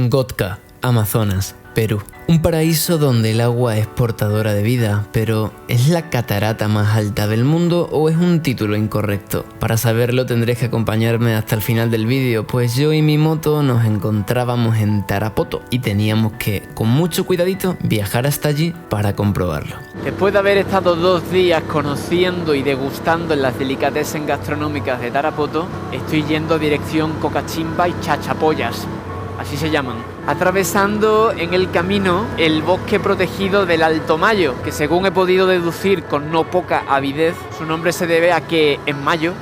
Tungotka, Amazonas, Perú. Un paraíso donde el agua es portadora de vida, pero ¿es la catarata más alta del mundo o es un título incorrecto? Para saberlo tendréis que acompañarme hasta el final del vídeo, pues yo y mi moto nos encontrábamos en Tarapoto y teníamos que, con mucho cuidadito, viajar hasta allí para comprobarlo. Después de haber estado 2 días conociendo y degustando en las delicatessen gastronómicas de Tarapoto, estoy yendo dirección Cocachimba y Chachapoyas, así se llaman, atravesando en el camino el bosque protegido del Alto Mayo, que según he podido deducir con no poca avidez, su nombre se debe a que en mayo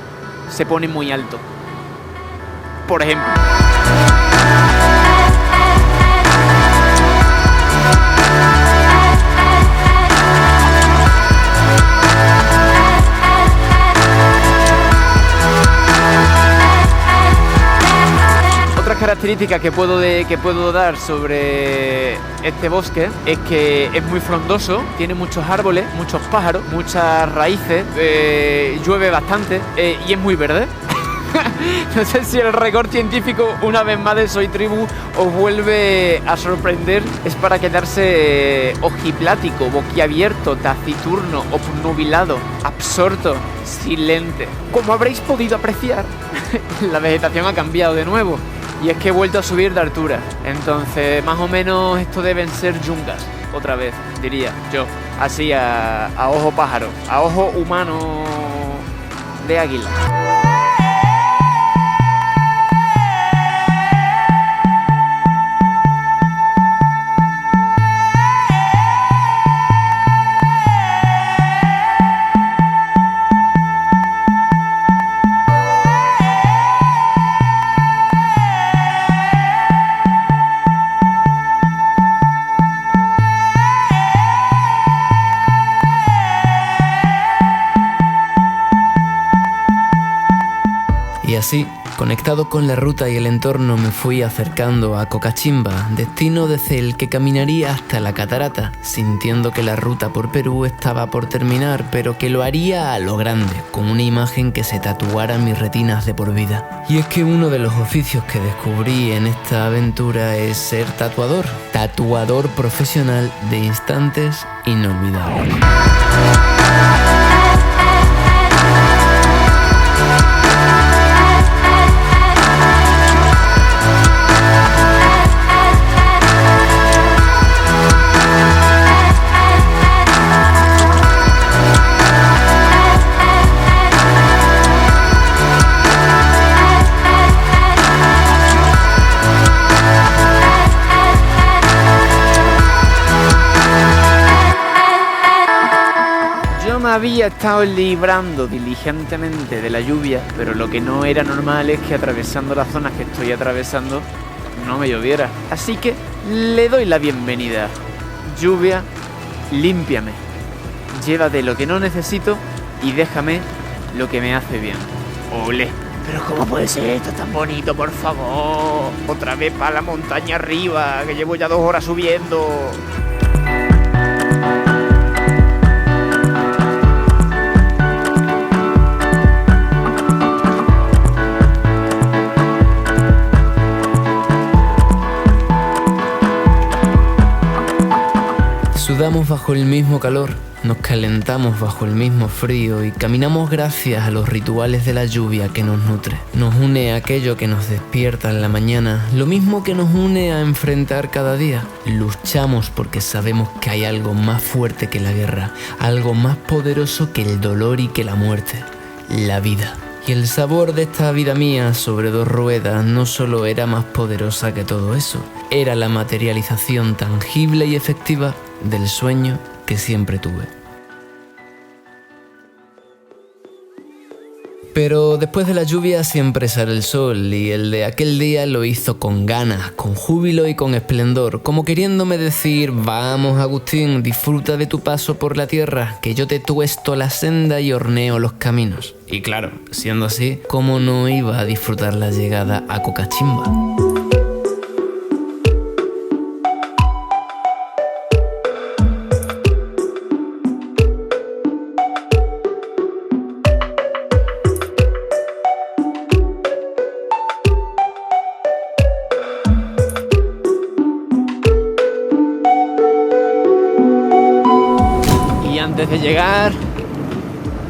se pone muy alto. Por ejemplo. Otras características que puedo dar sobre este bosque es que es muy frondoso, tiene muchos árboles, muchos pájaros, muchas raíces, llueve bastante y es muy verde. No sé si el récord científico, una vez más, de Soy Tribu os vuelve a sorprender. Es para quedarse ojiplático, boquiabierto, taciturno, obnubilado, absorto, silente. Como habréis podido apreciar, la vegetación ha cambiado de nuevo. Y es que he vuelto a subir de altura. Entonces, más o menos, esto deben ser yungas. Otra vez, diría yo. Así, a ojo pájaro. A ojo humano de águila. Y así, conectado con la ruta y el entorno, me fui acercando a Cocachimba, destino desde el que caminaría hasta la catarata, sintiendo que la ruta por Perú estaba por terminar, pero que lo haría a lo grande, con una imagen que se tatuara en mis retinas de por vida. Y es que uno de los oficios que descubrí en esta aventura es ser tatuador profesional de instantes inolvidables. Había estado librando diligentemente de la lluvia, pero lo que no era normal es que atravesando las zonas que estoy atravesando no me lloviera. Así que le doy la bienvenida. Lluvia, límpiame. Llévate lo que no necesito y déjame lo que me hace bien. ¡Ole! Pero ¿cómo puede ser esto tan bonito, por favor? Otra vez para la montaña arriba, que llevo ya 2 horas subiendo. Sudamos bajo el mismo calor, nos calentamos bajo el mismo frío y caminamos gracias a los rituales de la lluvia que nos nutre. Nos une a aquello que nos despierta en la mañana, lo mismo que nos une a enfrentar cada día. Luchamos porque sabemos que hay algo más fuerte que la guerra, algo más poderoso que el dolor y que la muerte, la vida. Y el sabor de esta vida mía sobre 2 ruedas no solo era más poderosa que todo eso, era la materialización tangible y efectiva del sueño que siempre tuve. Pero después de la lluvia siempre sale el sol, y el de aquel día lo hizo con ganas, con júbilo y con esplendor, como queriéndome decir: vamos, Agustín, disfruta de tu paso por la tierra, que yo te tuesto la senda y horneo los caminos. Y claro, siendo así, ¿cómo no iba a disfrutar la llegada a Cocachimba? antes de llegar,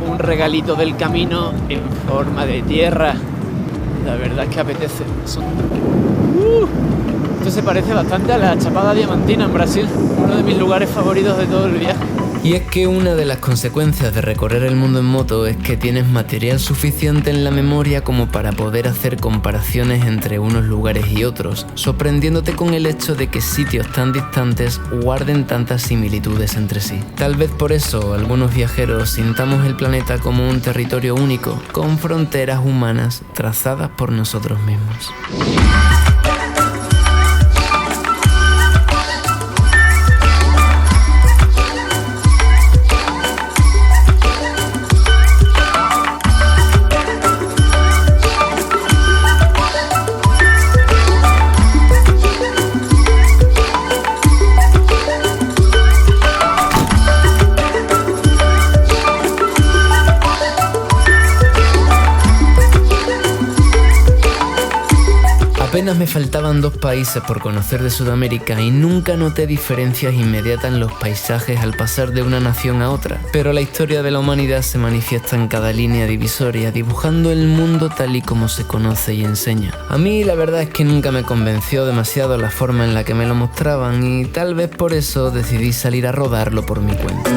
un regalito del camino en forma de tierra. La verdad es que apetece. Esto se parece bastante a la Chapada Diamantina en Brasil, uno de mis lugares favoritos de todo el viaje. Y es que una de las consecuencias de recorrer el mundo en moto es que tienes material suficiente en la memoria como para poder hacer comparaciones entre unos lugares y otros, sorprendiéndote con el hecho de que sitios tan distantes guarden tantas similitudes entre sí. Tal vez por eso algunos viajeros sintamos el planeta como un territorio único, con fronteras humanas trazadas por nosotros mismos. Apenas me faltaban 2 países por conocer de Sudamérica y nunca noté diferencias inmediatas en los paisajes al pasar de una nación a otra, pero la historia de la humanidad se manifiesta en cada línea divisoria, dibujando el mundo tal y como se conoce y enseña. A mí la verdad es que nunca me convenció demasiado la forma en la que me lo mostraban y tal vez por eso decidí salir a rodarlo por mi cuenta.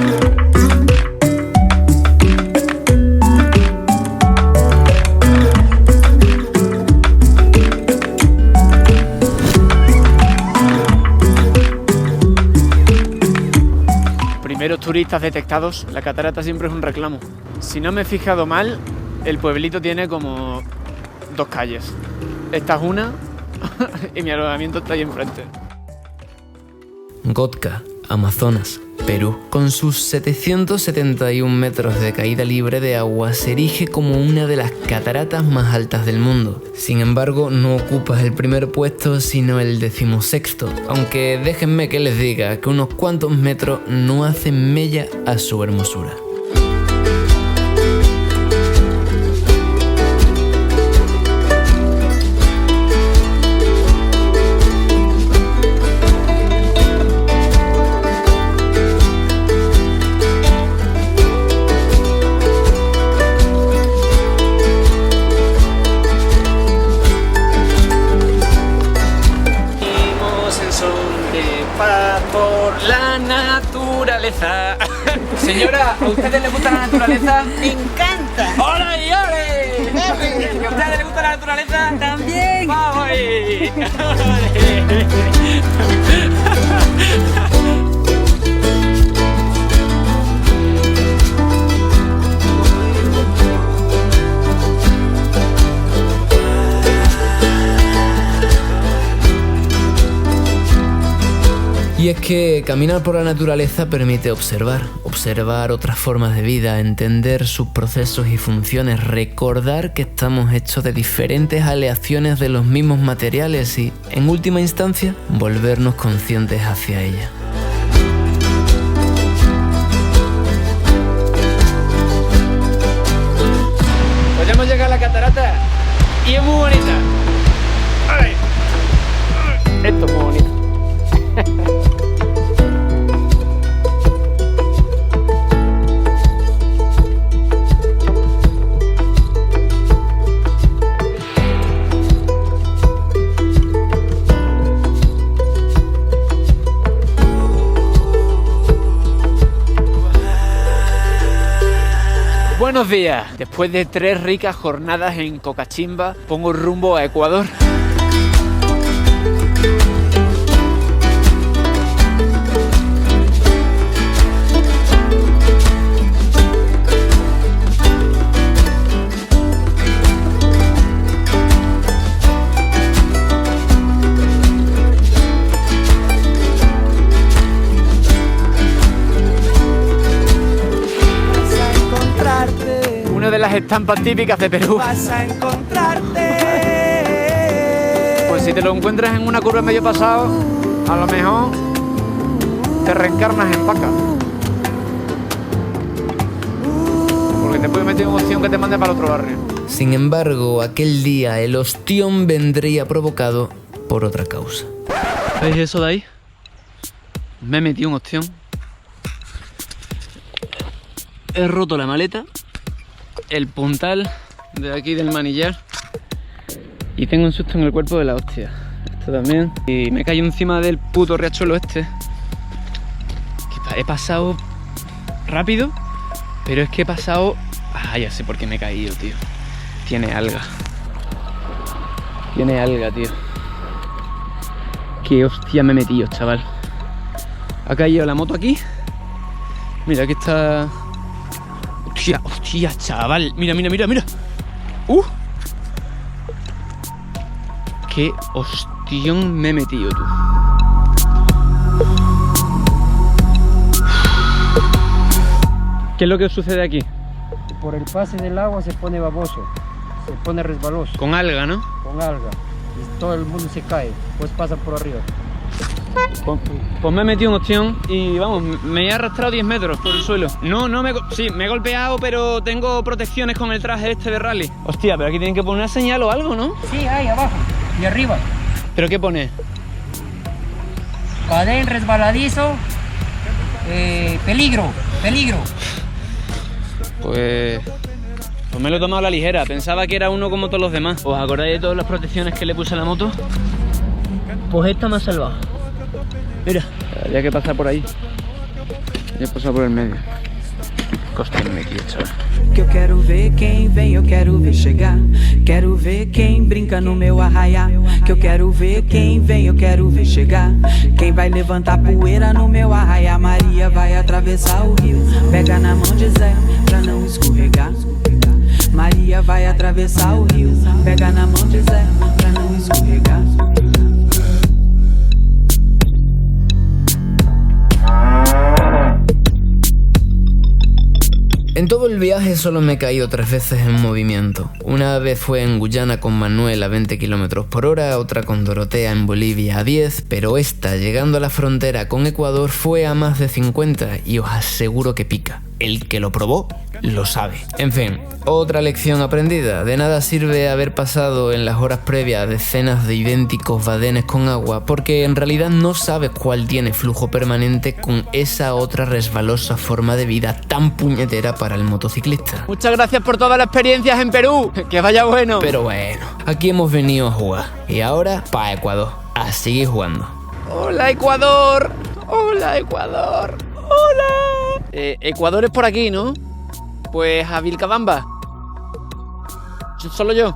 Primeros turistas detectados, la catarata siempre es un reclamo. Si no me he fijado mal, el pueblito tiene como 2 calles. Esta es una y mi alojamiento está ahí enfrente. Gotka, Amazonas, Perú. Con sus 771 metros de caída libre de agua, se erige como una de las cataratas más altas del mundo. Sin embargo, no ocupa el primer puesto, sino el 16º, aunque déjenme que les diga que unos cuantos metros no hacen mella a su hermosura. Por la naturaleza. Señora, ¿a ustedes les gusta la naturaleza? ¡Me encanta! ¡Ole y ole! ¿Que a ustedes les gusta la naturaleza? ¡También! ¡Vamos ahí! Y es que caminar por la naturaleza permite observar otras formas de vida, entender sus procesos y funciones, recordar que estamos hechos de diferentes aleaciones de los mismos materiales y, en última instancia, volvernos conscientes hacia ella. Pues ya hemos llegado a la catarata y es muy bonita. ¡Ay! Esto es muy bonito. Buenos días. Después de 3 ricas jornadas en Cocachimba, pongo rumbo a Ecuador. Una de las estampas típicas de Perú. Vas a encontrarte. Pues si te lo encuentras en una curva medio pasado, a lo mejor te reencarnas en Paca. Porque te puede meter una opción que te mande para el otro barrio. Sin embargo, aquel día el ostión vendría provocado por otra causa. ¿Veis eso de ahí? Me he metido un ostión. he roto la maleta, el puntal de aquí del manillar y tengo un susto en el cuerpo de la hostia. Esto también. Y me cayó encima del puto riachuelo este. He pasado rápido, pero es que he pasado... Ah, ya sé por qué me he caído, tío. Tiene alga. Tiene alga, tío. Qué hostia me he metido, chaval. Ha caído la moto aquí. Mira, aquí está... Hostia, hostia, chaval. Mira, mira, mira, mira. Qué hostión me he metido, tú. ¿Qué es lo que sucede aquí? Por el pase del agua se pone baboso, se pone resbaloso, Con alga, ¿no? con alga. Y todo el mundo se cae, pues pasa por arriba. Pues me he metido un ostión y vamos, me he arrastrado 10 metros por el suelo. Sí, me he golpeado, pero tengo protecciones con el traje este de rally. Hostia, pero aquí tienen que poner una señal o algo, ¿no? Sí, ahí abajo y arriba. ¿Pero qué pone? Cadén resbaladizo, peligro, peligro. Pues me lo he tomado a la ligera. Pensaba que era uno como todos los demás. ¿Os acordáis de todas las protecciones que le puse a la moto? Pues esta me ha salvado. Mira, había que pasar por ahí. Había que pasar por el medio. Costinme aqui, chaval. Que eu quero ver quem vem, eu quero ver chegar. Quero ver quem brinca no meu arraiá. Que eu quero ver quem vem, eu quero ver chegar. Quem vai levantar poeira no meu arraiá. Maria vai atravessar o rio. Pega na mão de Zé pra não escorregar. Maria vai atravessar o rio. Pega na mão de Zé pra não escorregar. En todo el viaje solo me he caído 3 veces en movimiento. Una vez fue en Guyana con Manuel a 20 km por hora, otra con Dorotea en Bolivia a 10, pero esta, llegando a la frontera con Ecuador, fue a más de 50 y os aseguro que pica. El que lo probó, lo sabe. En fin, otra lección aprendida. De nada sirve haber pasado en las horas previas decenas de idénticos badenes con agua, porque en realidad no sabes cuál tiene flujo permanente con esa otra resbalosa forma de vida tan puñetera para el motociclista. Muchas gracias por todas las experiencias en Perú. Que vaya bueno. Pero bueno, aquí hemos venido a jugar. Y ahora, pa' Ecuador. A seguir jugando. Hola, Ecuador. Hola, Ecuador. Hola. Ecuador es por aquí, ¿no? Pues a Vilcabamba. Solo yo.